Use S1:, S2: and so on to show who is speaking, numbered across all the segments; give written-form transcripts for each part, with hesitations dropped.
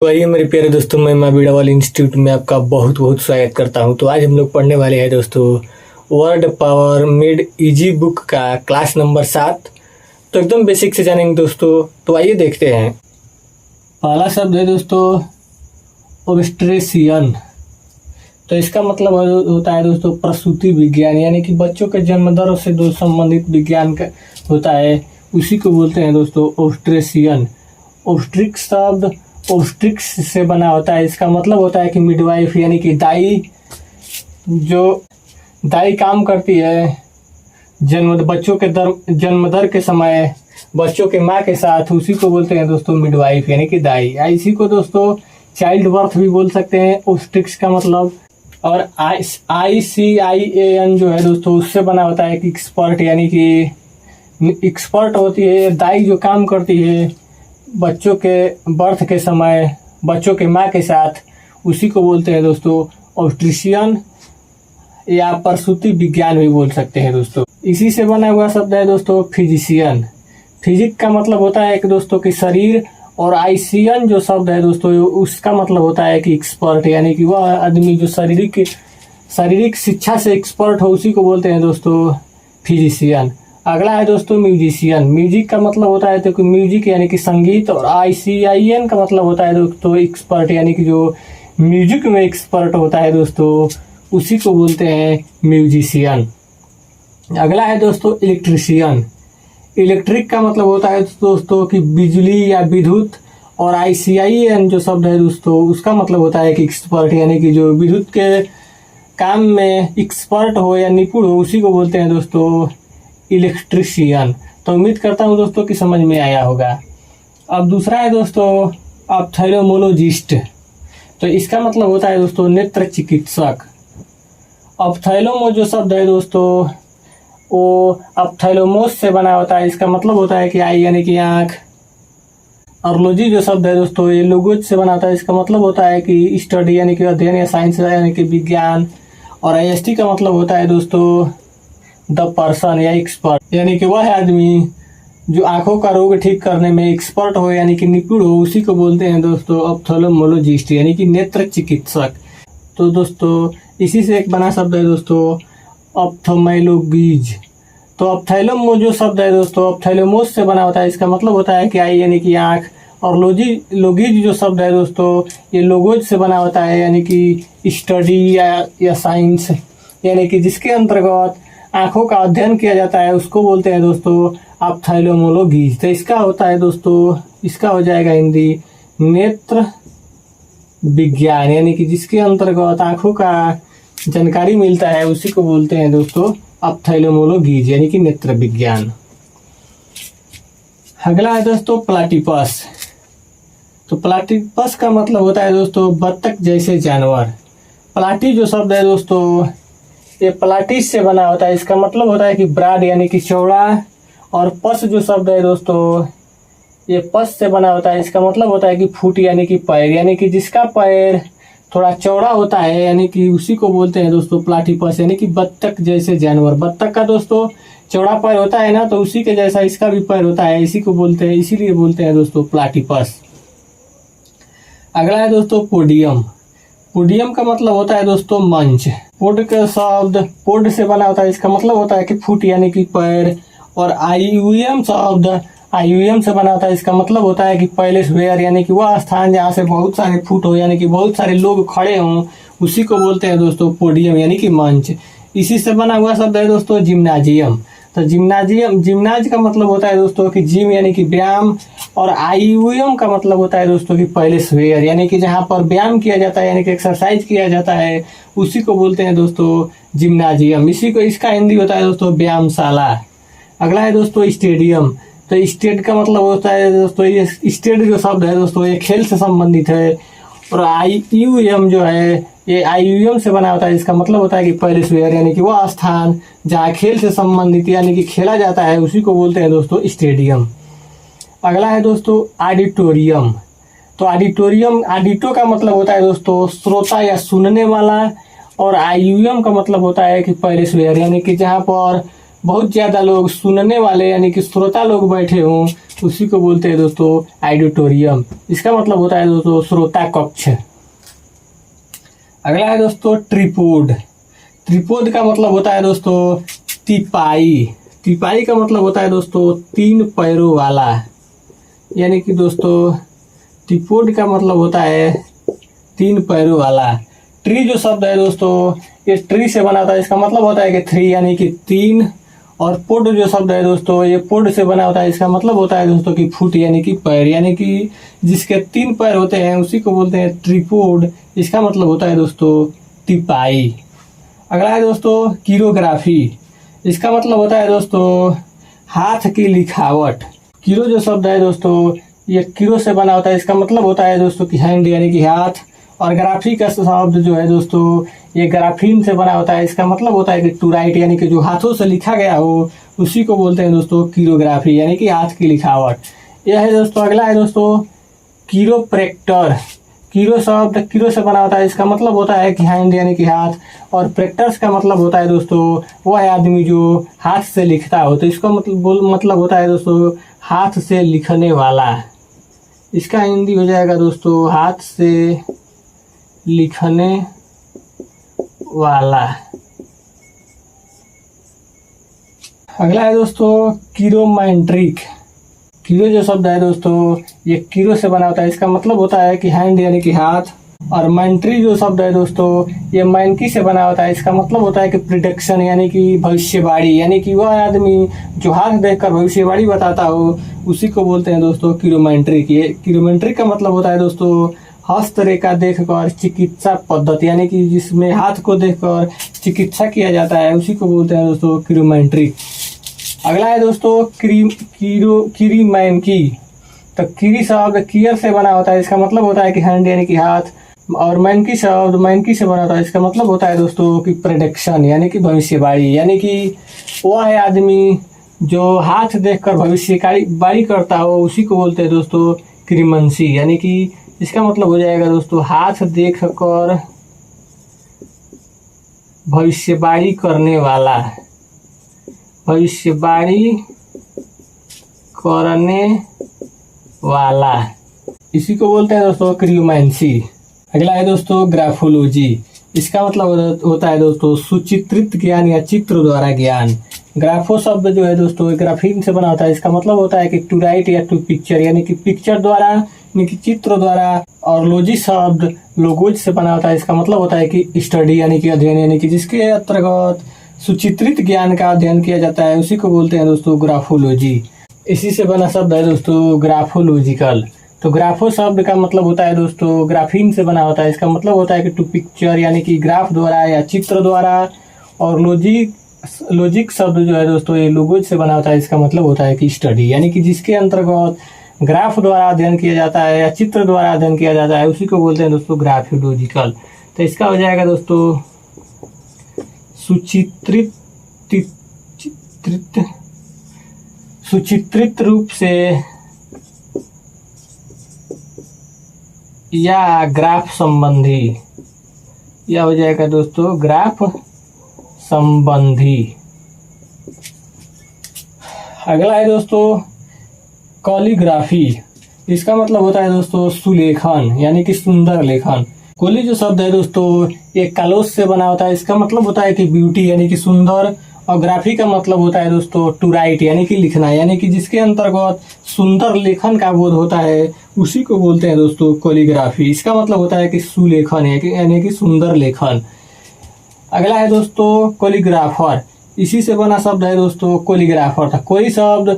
S1: तो आइए मेरे प्यारे दोस्तों, मैं माँ बीड़ा वाली इंस्टीट्यूट में आपका बहुत बहुत स्वागत करता हूँ। तो आज हम लोग पढ़ने वाले हैं दोस्तों word power made easy book का क्लास नंबर 7। तो एकदम बेसिक से जानेंगे दोस्तों। तो आइए देखते हैं। पहला शब्द है दोस्तों ओब्स्ट्रेसियन। तो इसका मतलब होता है दोस्तों प्रसूति विज्ञान, यानी कि बच्चों के जन्म दर से जो संबंधित विज्ञान का होता है उसी को बोलते हैं दोस्तों ओब्स्ट्रेसियन। ओब्स्ट्रिक्स शब्द ओब्स्ट्रिक्स से बना होता है। इसका मतलब होता है कि मिडवाइफ, यानी कि दाई, जो दाई काम करती है बच्चों के जन्म दर के समय बच्चों के माँ के साथ, उसी को बोलते हैं दोस्तों मिडवाइफ, यानी कि दाई। इसी को दोस्तों चाइल्ड बर्थ भी बोल सकते हैं ओब्स्ट्रिक्स का मतलब। और ICIAN जो है दोस्तों उससे बना होता है कि एक्सपर्ट, यानी कि एक्सपर्ट होती है दाई जो काम करती है बच्चों के बर्थ के समय बच्चों के माँ के साथ, उसी को बोलते हैं दोस्तों ऑब्स्ट्रिशियन या प्रसूति विज्ञान भी बोल सकते हैं दोस्तों। इसी से बना हुआ शब्द है दोस्तों फिजिशियन। फिजिक का मतलब होता है कि दोस्तों कि शरीर, और आईसियन जो शब्द है दोस्तों उसका मतलब होता है कि एक्सपर्ट, यानी कि वह आदमी जो शारीरिक शिक्षा से एक्सपर्ट हो उसी को बोलते हैं दोस्तों फिजिशियन। अगला है दोस्तों म्यूजिशियन। म्यूजिक का मतलब होता है तो कि म्यूजिक यानी कि संगीत, और ICIN का मतलब होता है दोस्तों एक्सपर्ट, यानी कि जो म्यूजिक में एक्सपर्ट होता है दोस्तों उसी को बोलते हैं म्यूजिशियन। अगला है दोस्तों इलेक्ट्रिशियन। इलेक्ट्रिक का मतलब होता है दोस्तों कि बिजली या विद्युत, और ICIN जो शब्द है दोस्तों उसका मतलब होता है कि एक्सपर्ट, यानी कि जो विद्युत के काम में एक्सपर्ट हो या निपुण हो उसी को बोलते हैं दोस्तों इलेक्ट्रिशियन। तो उम्मीद करता हूँ दोस्तों कि समझ में आया होगा। अब दूसरा है दोस्तों ऑप्थेल्मोलॉजिस्ट। तो इसका मतलब होता है दोस्तों नेत्र चिकित्सक। ऑप्थेल्मो जो शब्द है दोस्तों वो ऑप्थेल्मोस से बना होता है। इसका मतलब होता है कि आई यानी कि आँख। और लॉजी जो शब्द है दोस्तों ये लोगोज से बना होता है। इसका मतलब होता है कि स्टडी, यानी कि अध्ययन या साइंस, यानी कि विज्ञान। और IST का मतलब होता है दोस्तों द पर्सन या एक्सपर्ट, यानी कि वह आदमी जो आंखों का रोग ठीक करने में एक्सपर्ट हो, यानी कि निपुण हो, उसी को बोलते हैं दोस्तों ऑप्थेल्मोलॉजिस्ट, यानी कि नेत्र चिकित्सक। तो दोस्तों इसी से एक बना शब्द है दोस्तों ऑप्थेल्मोलॉजीज। तो ऑप्थेल्मो जो शब्द है दोस्तों ऑप्थेल्मोस से बना होता है। इसका मतलब होता है कि आई यानी कि आँख। और लोगीज जो शब्द है दोस्तों ये लोगोज से बना होता है, यानी कि स्टडी या साइंस, यानी कि जिसके अंतर्गत आंखों का अध्ययन किया जाता है उसको बोलते हैं दोस्तों ऑप्थेल्मोलॉजीज। तो इसका होता है दोस्तों, इसका हो जाएगा हिंदी नेत्र विज्ञान, यानी कि जिसके अंतर्गत आंखों का जानकारी मिलता है उसी को बोलते हैं दोस्तों ऑप्थेल्मोलॉजीज, यानी कि नेत्र विज्ञान। अगला है दोस्तों प्लाटिपस। तो प्लाटिपस का मतलब होता है दोस्तों बत्तख जैसे जानवर। प्लाटी जो शब्द है दोस्तों ये प्लाटिस से बना होता है। इसका मतलब होता है कि ब्रॉड, यानी कि चौड़ा। और पस जो शब्द है दोस्तों ये पस से बना होता है। इसका मतलब होता है कि फुट, यानी कि पैर, यानी कि जिसका पैर थोड़ा चौड़ा होता है, यानी कि उसी को बोलते हैं दोस्तों प्लाटिपस, यानी कि बत्तख जैसे जानवर। बत्तख का दोस्तों चौड़ा पैर होता है ना, तो उसी के जैसा इसका भी पैर होता है, इसी को बोलते हैं, इसीलिए बोलते हैं दोस्तों प्लाटिपस। अगला है दोस्तों पोडियम। पोडियम का मतलब होता है दोस्तों मंच। पोड का शब्द पोड से बना होता है। इसका मतलब होता है कि फुट, यानी कि पैर। और IUM शब्द IUM से बना होता है। इसका मतलब होता है कि पैलेस वेयर, यानी कि वह स्थान जहाँ से बहुत सारे फुट हो, यानी कि बहुत सारे लोग खड़े हों, उसी को बोलते हैं दोस्तों पोडियम, यानी कि मंच। इसी से बना हुआ शब्द है दोस्तों जिम्नाजियम। तो जिम्नाज का मतलब होता है दोस्तों कि जिम, यानी कि व्यायाम। और IUM का मतलब होता है दोस्तों कि पैलेस वेयर, यानी कि जहाँ पर व्यायाम किया जाता है, यानी कि एक्सरसाइज किया जाता है, उसी को बोलते हैं दोस्तों जिम्नाजियम। इसका हिंदी होता है दोस्तों व्यायामशाला। अगला है दोस्तों स्टेडियम। तो स्टेट का मतलब होता है दोस्तों ये स्टेट जो शब्द है दोस्तों ये खेल से संबंधित है। और IUM जो है ये IUM से बना होता है। इसका मतलब होता है कि पैलेस वेयर, यानी कि वह स्थान जहाँ खेल से संबंधित यानी कि खेला जाता है उसी को बोलते हैं दोस्तों स्टेडियम। अगला है दोस्तों ऑडिटोरियम। तो ऑडिटो का मतलब होता है दोस्तों श्रोता या सुनने वाला। और IUM का मतलब होता है कि पैलेस वेयर, यानी कि जहाँ पर बहुत ज्यादा लोग सुनने वाले यानी कि श्रोता लोग बैठे हों उसी को बोलते हैं दोस्तों ऑडिटोरियम। इसका मतलब होता है दोस्तों श्रोता कक्ष। अगला है दोस्तों ट्रिपोड। ट्रिपोड का मतलब होता है दोस्तों तिपाई। तिपाई का मतलब होता है दोस्तों 3 पैरों वाला, यानी कि दोस्तों ट्रिपोड का मतलब होता है 3 पैरों वाला। ट्री जो शब्द है दोस्तों ये ट्री से बना होता है, इसका मतलब होता है कि 3 यानी कि 3। और पोड जो शब्द है दोस्तों ये पोड से बना होता है, इसका मतलब होता है दोस्तों कि फुट यानी कि पैर, यानी कि जिसके 3 पैर होते हैं उसी को बोलते हैं ट्रिपोड। इसका मतलब होता है दोस्तों तिपाई। अगला है दोस्तों कीरोग्राफी। इसका मतलब होता है दोस्तों हाथ की लिखावट। कीरो जो शब्द है दोस्तों ये कीरो से बना होता है, इसका मतलब होता है दोस्तों कि हैंड यानी कि हाथ। और ग्राफी का शब्द जो है दोस्तों ये ग्राफीन से बना होता है, इसका मतलब होता है कि टू राइट, यानी कि जो हाथों से लिखा गया हो उसी को बोलते हैं दोस्तों कीरोग्राफी, यानी कि हाथ की लिखावट। यह है दोस्तों। अगला है दोस्तों कीरोप्रेक्टर। कीरो शब्द कीरो से बना होता है, इसका मतलब होता है कि हैंड यानी कि हाथ। और प्रेक्टर्स का मतलब होता है दोस्तों वह आदमी जो हाथ से लिखता हो, तो इसका मतलब होता है दोस्तों हाथ से लिखने वाला। इसका हिंदी हो जाएगा दोस्तों हाथ से लिखने वाला। अगला है दोस्तों कीरोमेट्रिक। कीरो जो शब्द है दोस्तों ये कीरो से बना होता है, इसका मतलब होता है कि हैंड यानी कि हाथ। और मैंट्री जो शब्द है दोस्तों ये मैनकी से बना होता है, इसका मतलब होता है कि प्रिडिक्शन यानी कि भविष्यवाणी, यानी कि वह आदमी जो हाथ देखकर भविष्यवाणी बताता हो उसी को बोलते हैं दोस्तों कीरोमेट्रिक। ये कीरोमेट्रिक का मतलब होता है दोस्तों हस्तरेखा देखकर चिकित्सा पद्धति, यानी कि जिसमें हाथ को देखकर चिकित्सा किया जाता है उसी को बोलते हैं दोस्तों कीरोमेट्रिक। अगला है दोस्तों कीरीमैनकी। तो कीरी शब्द कियर से बना होता है, इसका मतलब होता है कि हैंड यानी कि हाथ। और मैनकी शब्द मैनकी से बना होता है, इसका मतलब होता है दोस्तों कि प्रेडिक्शन यानी कि भविष्यवाणी, यानी कि वह है आदमी जो हाथ देखकर भविष्यवाणी करता हो उसी को बोलते हैं दोस्तों क्रीमंसी, यानी कि इसका मतलब हो जाएगा दोस्तों हाथ देख कर भविष्यवाणी करने वाला, भविष्यवाणी करने वाला, इसी को बोलते हैं दोस्तों क्रियोमेंसी। अगला है दोस्तों ग्राफोलॉजी। इसका मतलब होता है दोस्तों सुचित्रित ज्ञान या चित्र द्वारा ज्ञान। ग्राफो शब्द जो है दोस्तों ग्राफीन से बना होता है, इसका मतलब होता है कि टू राइट या टू पिक्चर, यानी कि पिक्चर द्वारा यानी कि चित्र द्वारा। और लॉजी शब्द लोगोज से बना होता है, इसका मतलब होता है कि स्टडी यानी कि अध्ययन, यानी कि जिसके अंतर्गत सुचित्रित ज्ञान का अध्ययन किया जाता है उसी को बोलते हैं दोस्तों ग्राफोलॉजी। इसी से बना शब्द है दोस्तों ग्राफोलॉजिकल। तो ग्राफो शब्द का मतलब होता है दोस्तों ग्राफीन से बना होता है, इसका मतलब होता है कि टू पिक्चर यानी कि ग्राफ द्वारा या चित्र द्वारा। और लॉजिक शब्द जो है दोस्तों ये लोगोज से बना होता है, इसका मतलब होता है कि स्टडी, यानी कि जिसके अंतर्गत ग्राफ द्वारा अध्ययन किया जाता है या चित्र द्वारा अध्ययन किया जाता है उसी को बोलते हैं दोस्तों ग्राफोलॉजिकल। तो इसका हो जाएगा दोस्तों सुचित्रित रूप से या ग्राफ संबंधी, यह हो जाएगा दोस्तों ग्राफ संबंधी। अगला है दोस्तों कॉलीग्राफी। इसका मतलब होता है दोस्तों सुलेखन यानी कि सुंदर लेखन। कोली जो शब्द है दोस्तों ये कालोस से बना होता है, इसका मतलब होता है कि ब्यूटी यानी कि सुंदर। और ग्राफी का मतलब होता है दोस्तों टू राइट यानी कि लिखना, यानी कि जिसके अंतर्गत सुंदर लेखन का बोध होता है उसी को बोलते हैं दोस्तों कोलीग्राफी। इसका मतलब होता है कि सुलेखन यानी कि सुंदर लेखन। अगला है दोस्तों कोलीग्राफर। इसी से बना शब्द है दोस्तों कोलीग्राफर था। कोई शब्द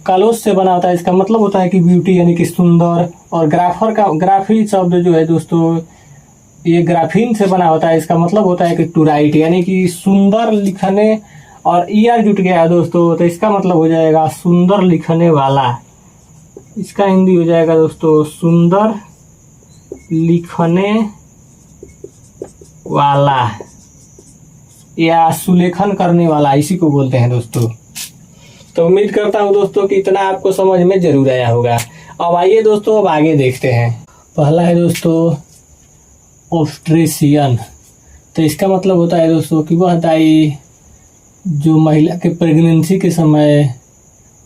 S1: कालोस से बना होता है, इसका मतलब होता है कि ब्यूटी यानी कि सुंदर। और ग्राफी शब्द जो है दोस्तों ये ग्राफीन से बना होता है, इसका मतलब होता है कि टू राइट यानी कि सुंदर लिखने। और ईआर जुट गया है दोस्तों तो इसका मतलब हो जाएगा सुंदर लिखने वाला। इसका हिंदी हो जाएगा दोस्तों सुंदर लिखने वाला या सुलेखन करने वाला, इसी को बोलते हैं दोस्तों। तो उम्मीद करता हूँ दोस्तों कि इतना आपको समझ में जरूर आया होगा। अब आइए दोस्तों अब आगे देखते हैं। पहला है दोस्तों ऑब्स्ट्रेशियन। तो इसका मतलब होता है दोस्तों कि वह दाई जो महिला के प्रेगनेंसी के समय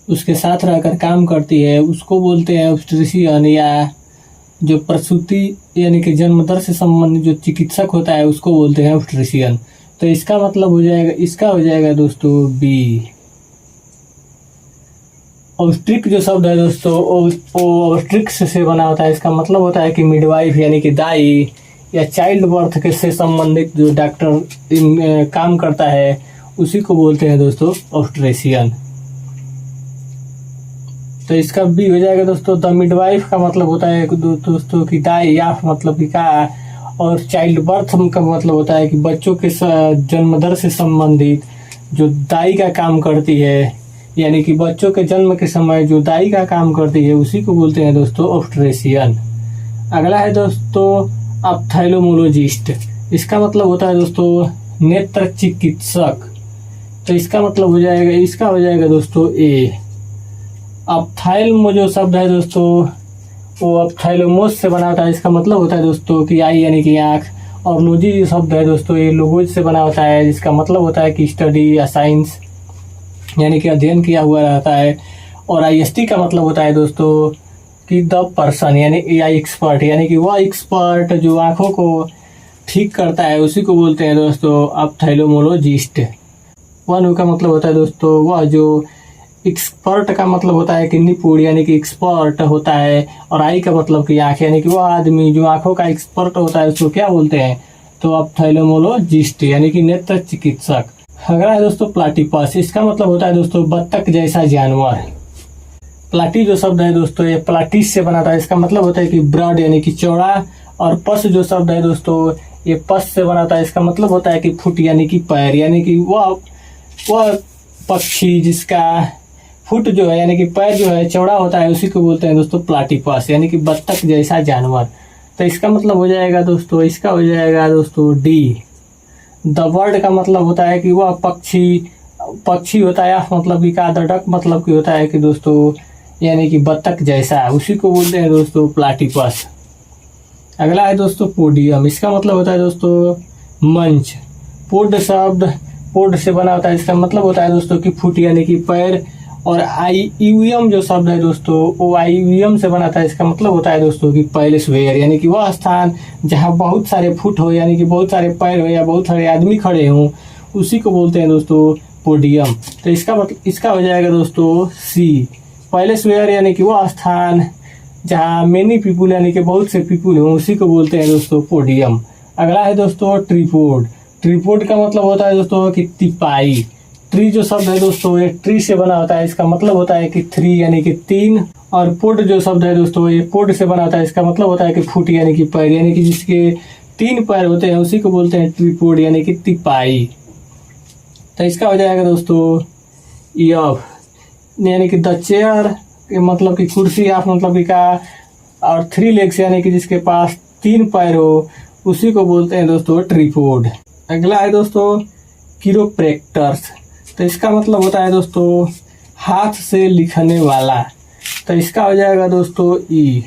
S1: उसके साथ रहकर काम करती है उसको बोलते हैं ऑब्स्टेट्रिशियन, या जो प्रसूति यानी कि जन्म दर से संबंधित जो चिकित्सक होता है उसको बोलते हैं ऑब्स्टेट्रिशियन। तो इसका मतलब हो जाएगा, इसका हो जाएगा दोस्तों बी। ऑब्स्ट्रिक जो शब्द है दोस्तों वो ऑब्स्ट्रिक्स से बना होता है। इसका मतलब होता है कि मिडवाइफ यानी कि दाई, या चाइल्ड बर्थ के से संबंधित जो डॉक्टर काम करता है उसी को बोलते हैं दोस्तों ऑब्स्टेट्रिशियन। तो इसका भी हो जाएगा दोस्तों। द मिडवाइफ का मतलब होता है दोस्तों कि दाई, या मतलब कि का, और चाइल्ड बर्थ का मतलब होता है कि बच्चों के जन्म दर से संबंधित जो दाई का काम करती है, यानी कि बच्चों के जन्म के समय जो दाई का काम करती है उसी को बोलते हैं दोस्तों ऑब्स्टेट्रिशियन। अगला है दोस्तों ऑप्थेल्मोलॉजिस्ट। इसका मतलब होता है दोस्तों नेत्र चिकित्सक। तो इसका मतलब हो जाएगा, इसका हो जाएगा दोस्तों ए। ऑप्थेल्म जो शब्द है दोस्तों वो ऑप्थेल्मोस से बना होता है। इसका मतलब होता है दोस्तों कि आई यानी कि आँख, और लॉजी जो शब्द है दोस्तों ये लोगोज से बना होता है, जिसका मतलब होता है कि स्टडी या साइंस यानी कि अध्ययन किया हुआ रहता है। और आईएसटी का मतलब होता है दोस्तों कि द पर्सन यानी एक्सपर्ट, यानी कि वह एक्सपर्ट जो आंखों को ठीक करता है उसी को बोलते हैं दोस्तों ऑप्थेल्मोलॉजिस्ट। वन का मतलब होता है दोस्तों वह जो एक्सपर्ट का मतलब होता है कि निपुण यानी कि एक्सपर्ट होता है, और आई का मतलब कि आंख, यानी कि वह आदमी जो आंखों का एक्सपर्ट होता है उसको क्या बोलते हैं, तो ऑप्थेल्मोलॉजिस्ट यानी कि नेत्र चिकित्सक। अगला है दोस्तों प्लाटीपस। इसका मतलब होता है दोस्तों बत्तख जैसा जानवर। प्लाटी जो शब्द है दोस्तों ये प्लाटिस से बना था। इसका मतलब होता है कि ब्रॉड यानी कि चौड़ा, और पस जो शब्द है दोस्तों ये पस से बना था। इसका मतलब होता है कि फुट यानी कि पैर, यानी कि वह पक्षी जिसका फुट जो है यानी कि पैर जो है चौड़ा होता है उसी को बोलते हैं दोस्तों प्लाटीपस, यानी कि बत्तख जैसा जानवर। तो इसका मतलब हो जाएगा दोस्तों, इसका हो जाएगा दोस्तों डी। द बर्ड का मतलब होता है कि वह पक्षी होता है, मतलब कि का डक मतलब कि होता है कि दोस्तों यानी कि बत्तख जैसा, उसी को बोलते हैं दोस्तों प्लाटीपस। अगला है दोस्तों पोडियम। इसका मतलब होता है दोस्तों मंच। पोड शब्द पोड से बना होता है। इसका मतलब होता है दोस्तों कि फुट यानी कि पैर, और आईयूएम जो शब्द है दोस्तों वो आईयूएम से बना था। इसका मतलब होता है दोस्तों कि पैलेस वेयर, यानी कि वह स्थान जहाँ बहुत सारे फुट हो यानी कि बहुत सारे पैर हो या बहुत सारे आदमी खड़े हों उसी को बोलते हैं दोस्तों पोडियम। तो इसका मतलब इसका हो जाएगा दोस्तों सी। पैलेस वेयर यानी कि वह स्थान जहाँ मेनी पीपुल यानी कि बहुत से पीपुल हों उसी को बोलते हैं दोस्तों पोडियम। अगला है दोस्तों ट्रीपोड। ट्रीपोड का मतलब होता है दोस्तों कि तिपाई। ट्री जो शब्द है दोस्तों ये ट्री से बना होता है। इसका मतलब होता है कि 3 यानी कि 3, और पोड जो शब्द है दोस्तों ये पोड से बना होता है। इसका मतलब होता है कि फुट यानी कि पैर, यानी कि जिसके 3 पैर होते हैं उसी को बोलते हैं ट्रीपोड यानी कि तिपाई। तो इसका हो जाएगा दोस्तों यफ, यानी कि द चेयर मतलब कि कुर्सी, या मतलब कि का, और 3 लेग्स यानी कि जिसके पास 3 पैर हो उसी को बोलते हैं दोस्तों ट्रीपोड। अगला है दोस्तों कीरोप्रैक्टर्स। तो इसका मतलब होता है दोस्तों हाथ से लिखने वाला। तो इसका हो जाएगा दोस्तों ई।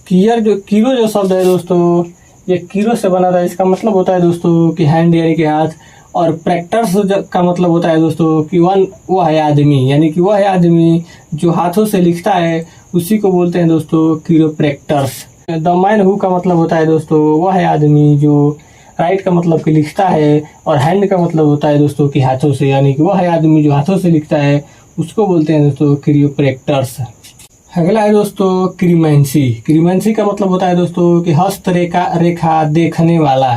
S1: कीरो जो शब्द है दोस्तों ये कीरो से बना था। इसका मतलब होता है दोस्तों कि हैंड यानी कि हाथ, और प्रैक्टर्स का मतलब होता है दोस्तों कि वह है आदमी, यानी कि वह है आदमी जो हाथों से लिखता है उसी को बोलते हैं दोस्तों कीरोप्रैक्टर्स। द मैन हु का मतलब होता है दोस्तों वह है आदमी जो राइट का मतलब कि लिखता है, और हैंड का मतलब होता है दोस्तों कि हाथों से, यानी कि वह है आदमी जो हाथों से लिखता है उसको बोलते हैं दोस्तों कीरोप्रैक्टर्स। अगला है दोस्तों क्रीमेंसी। क्रीमेंसी का मतलब होता है दोस्तों कि हस्त रेखा देखने वाला।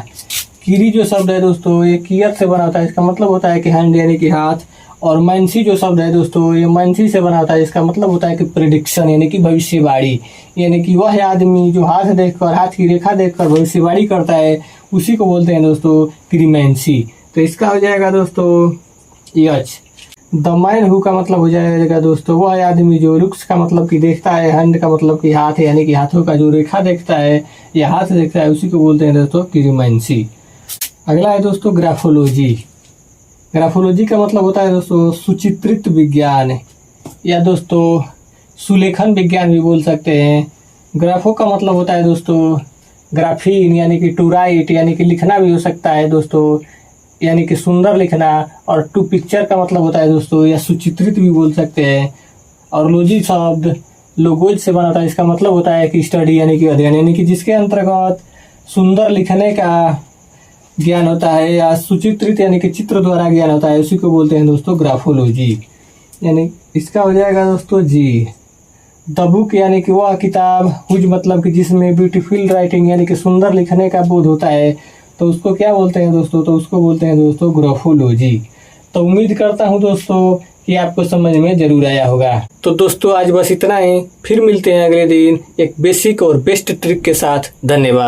S1: कीरी जो शब्द है दोस्तों ये कियत से बना होता है। इसका मतलब होता है कि हैंड यानी कि हाथ, और मैंसी जो शब्द है दोस्तों ये मैंसी से बना होता है। इसका मतलब होता है कि प्रेडिक्शन यानी कि भविष्यवाणी, यानी कि वह आदमी जो हाथ देखकर, हाथ की रेखा देखकर भविष्यवाणी करता है उसी को बोलते हैं दोस्तों क्रीमेंसी। तो इसका हो जाएगा दोस्तों यच। द मैन हु का मतलब हो जाएगा दोस्तों वह आदमी जो लुक्स का मतलब कि देखता है, हैंड का मतलब कि हाथ है, यानी कि हाथों का जो रेखा देखता है या हाथ देखता है उसी को बोलते हैं दोस्तों क्रीमेंसी। अगला है दोस्तों ग्राफोलॉजी। ग्राफोलॉजी का मतलब होता है दोस्तों सुचित्रित विज्ञान, या दोस्तों सुलेखन विज्ञान भी बोल सकते हैं। ग्राफो का मतलब होता है दोस्तों ग्राफीन, यानी कि टू राइट, यानी कि लिखना भी हो सकता है दोस्तों, यानी कि सुंदर लिखना। और टू पिक्चर का मतलब होता है दोस्तों या सुचित्रित भी बोल सकते हैं। और लोजी शब्द लोगोज से बना था। इसका मतलब होता है कि स्टडी यानी कि अध्ययन, यानी कि जिसके अंतर्गत सुंदर लिखने का ज्ञान होता है या सुचित्रित यानी कि चित्र द्वारा ज्ञान होता है, उसी को बोलते हैं दोस्तों ग्राफोलॉजी। यानी इसका हो जाएगा दोस्तों जी। द बुक यानी कि वह किताब, हुज मतलब कि जिसमें ब्यूटीफुल राइटिंग यानी कि सुंदर लिखने का बोध होता है, तो उसको क्या बोलते हैं दोस्तों, तो उसको बोलते हैं दोस्तों ग्राफोलॉजी। तो उम्मीद करता हूं दोस्तों कि आपको समझ में जरूर आया होगा। तो दोस्तों आज बस इतना ही, फिर मिलते हैं अगले दिन एक बेसिक और बेस्ट ट्रिक के साथ। धन्यवाद।